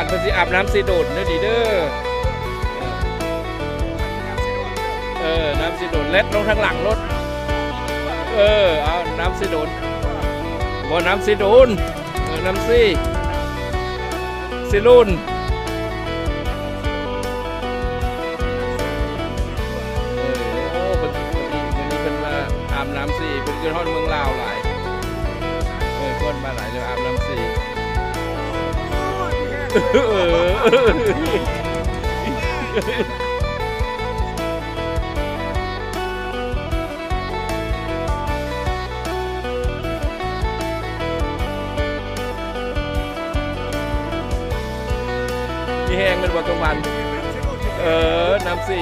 เพิ่นสิอาบน้ำสิโดดเด้อดีเด้อน้ำสิโดดเล็ดลงทางหลังรถเอาน้ำสิโดดบ่น้ำสิโดนน้ำสิลุนโอ้เพิ่นวันนี้เพิ่นมาอาบน้ำสิเพิ่นขึ้นฮอดเมืองลาวหลายคนมาหลายเลยอาบน้ำสิมีแห้งเป็นวันกลางวันน้ำสี